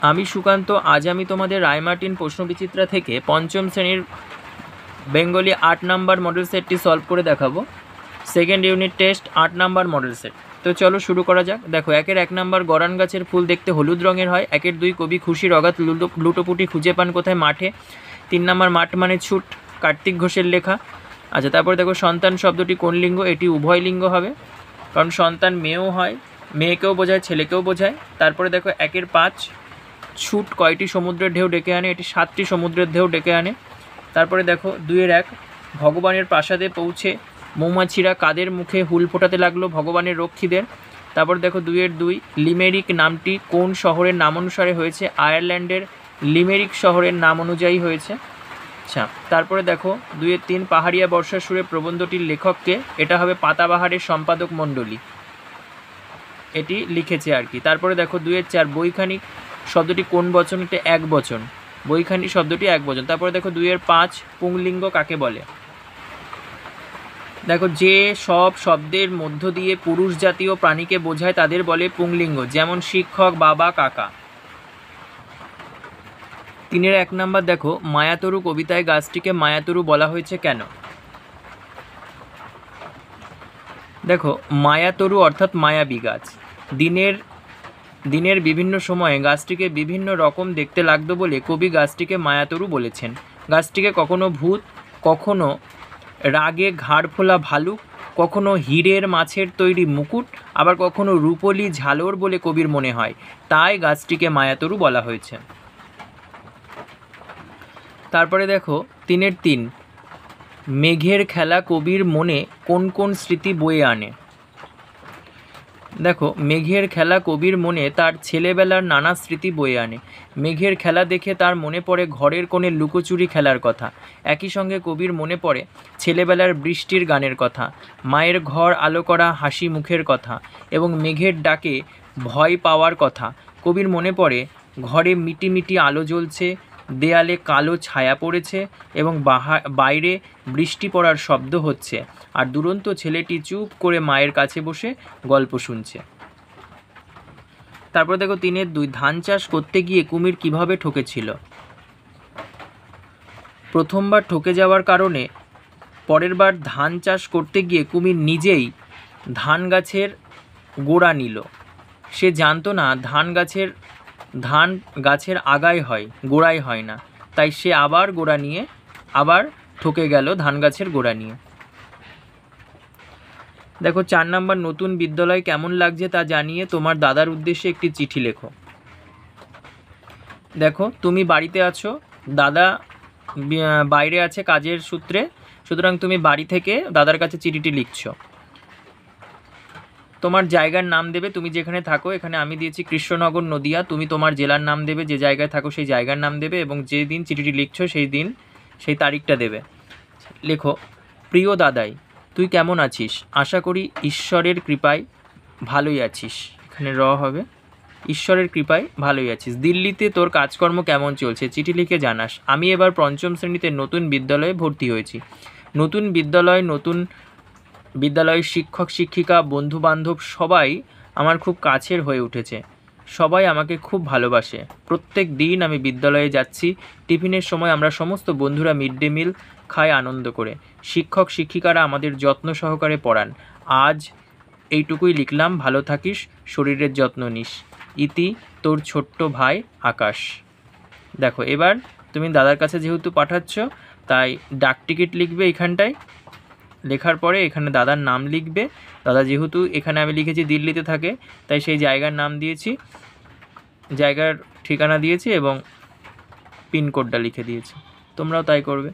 আমি সুকান্ত। আজ আমি তোমাদের রায়মার্টিন প্রশ্নবিচিত্রা থেকে পঞ্চম শ্রেণীর বেঙ্গলি 8 নাম্বার মডেল সেটটি সলভ করে দেখাবো। Second unit test 8 number model set. তো চলো শুরু করা যাক। দেখো, 1 নাম্বার গরান গাছের ফুল দেখতে হলুদ রঙের হয়। 2 কবি খুশির অগাধ লুটোপুটি খুঁজে পান কোথায়? মাঠে। 3 নাম্বার মাঠ মানে ছুট, কার্তিক ঘোষের লেখা। আচ্ছা, তারপরে দেখো সন্তান শব্দটি কোন লিঙ্গ? এটি উভয় লিঙ্গ হবে, কারণ সন্তান মেয়েও হয়, মেয়েকেও বোঝায় ছেলেকেও বোঝায়। তারপরে দেখো 5 ছুট কয়টি সমুদ্রের ঢেউ ডেকে আনে? এটি 7টি সমুদ্রের ঢেউ ডেকে আনে। তারপরে দেখো 2-1 ভগবানের প্রাসাদে পৌঁছে মৌমাছিরা কাদের মুখে হুল ফোটাতে লাগলো? ভগবানের রক্ষীদের। তারপর দেখো 2-2 লিমেরিক নামটি কোন শহরের নাম অনুসারে হয়েছে? আয়ারল্যান্ডের লিমেরিক শহরের নাম অনুযায়ী হয়েছে। আচ্ছা, তারপরে দেখো 2-3 পাহাড়িয়া বর্ষার সুরে প্রবন্ধটির লেখককে? এটা হবে পাতাবাহারের সম্পাদক মণ্ডলী, এটি লিখেছে আর কি। তারপরে দেখো 2-4 বৈখানিক শব্দটি কোন বচন? এটা এক বচন, বৈখানিক শব্দটি এক বচন। তারপরে দেখো 2-5 পুংলিঙ্গ কাকে বলে? দেখো, যে সব শব্দের মধ্য দিয়ে পুরুষ জাতীয় প্রাণীকে বোঝায় তাদের বলে পুংলিঙ্গ, যেমন শিক্ষক, বাবা, কাকা। 3-1 নাম্বার দেখো, মায়াতরু কবিতায় গাছটিকে মায়াতরু বলা হয়েছে কেন? দেখো, মায়াতরু অর্থাৎ মায়াবী গাছ। দিনের বিভিন্ন সময়ে গাছটিকে বিভিন্ন রকম দেখতে লাগতো বলে কবি গাছটিকে মায়াতরু বলেছেন। গাছটিকে কখনো ভূত, কখনো রাগে ঘাড় ফোলা ভালুক, কখনো হীরের মাছের তৈরি মুকুট, আবার কখনো রূপলি ঝালর বলে কবির মনে হয়, তাই গাছটিকে মায়াতরু বলা হয়েছে। তারপরে দেখো 3-3 মেঘের খেলা কবির মনে কোন কোন স্মৃতি বয়ে আনে? দেখো, মেঘের খেলা কবির মনে তার ছেলেবেলার নানা স্মৃতি বয়ে আনে। মেঘের খেলা দেখে তার মনে পড়ে ঘরের কোণে লুকোচুরি খেলার কথা। একই সঙ্গে কবির মনে পড়ে ছেলেবেলার বৃষ্টির গানের কথা, মায়ের ঘর আলো করা হাসি মুখের কথা এবং মেঘের ডাকে ভয় পাওয়ার কথা। কবির মনে পড়ে ঘরে মিটিমিটি আলো জ্বলছে, দেয়ালে কালো ছায়া পড়েছে এবং বাইরে বৃষ্টি পড়ার শব্দ হচ্ছে, আর দুরন্ত ছেলেটি চুপ করে মায়ের কাছে বসে গল্প শুনছে। তারপর দেখো 3-2 ধান চাষ করতে গিয়ে কুমির কিভাবে ঠকেছিল? প্রথমবার ঠকে যাওয়ার কারণে পরের বার ধান চাষ করতে গিয়ে কুমির নিজেই ধান গাছের গোড়া নিল। সে জানতো না ধান গাছের আগায় হয়, গোড়ায় হয় না, তাই সে আবার গোড়া নিয়ে আবার ঠকে গেল ধান গাছের গোড়া নিয়ে। দেখো 4 নাম্বার নতুন বিদ্যালয় কেমন লাগছে তা জানিয়ে তোমার দাদার উদ্দেশ্যে একটি চিঠি লেখো। দেখো, তুমি বাড়িতে আছো, দাদা বাইরে আছে কাজের সূত্রে, সুতরাং তুমি বাড়ি থেকে দাদার কাছে চিঠিটি লিখছো। তোমার জায়গার নাম দেবে, তুমি যেখানে থাকো। এখানে আমি দিয়েছি কৃষ্ণনগর, নদিয়া। তুমি তোমার জেলার নাম দেবে, যে জায়গায় থাকো সেই জায়গার নাম দেবে, এবং যে দিন চিঠিটি লিখছো সেই তারিখটা দেবে। লেখো, প্রিয় দাদাই, তুই কেমন আছিস? আশা করি ঈশ্বরের কৃপায় ভালোই আছিস। এখানে হবে, ঈশ্বরের কৃপায় ভালোই আছিস। দিল্লিতে তোর কাজকর্ম কেমন চলছে? চিঠি লিখে জানাস। আমি এবার পঞ্চম শ্রেণীতে নতুন বিদ্যালয়ে ভর্তি হয়েছি। নতুন বিদ্যালয়ের শিক্ষক শিক্ষিকা বন্ধু বান্ধব সবাই আমার খুব কাছের হয়ে উঠেছে। সবাই আমাকে খুব ভালোবাসে। প্রত্যেক দিন আমি বিদ্যালয়ে যাচ্ছি। টিফিনের সময় আমরা সমস্ত বন্ধুরা মিড ডে মিল খাই আনন্দ করে। শিক্ষক শিক্ষিকারা আমাদের যত্ন সহকারে পড়ান। আজ এইটুকুই লিখলাম। ভালো থাকিস, শরীরের যত্ন নিস। ইতি, তোর ছোট্ট ভাই আকাশ। দেখো, এবার তুমি দাদার কাছে যেহেতু পাঠাচ্ছ, তাই ডাক টিকিট লিখবে এখানটায়। লেখার পরে এখানে দাদার নাম লিখবে। দাদা যেহেতু এখানে আমি লিখেছি দিল্লিতে থাকে, তাই সেই জায়গার নাম দিয়েছি, জায়গার ঠিকানা দিয়েছি এবং পিনকোডটা লিখে দিয়েছি। তোমরাও তাই করবে।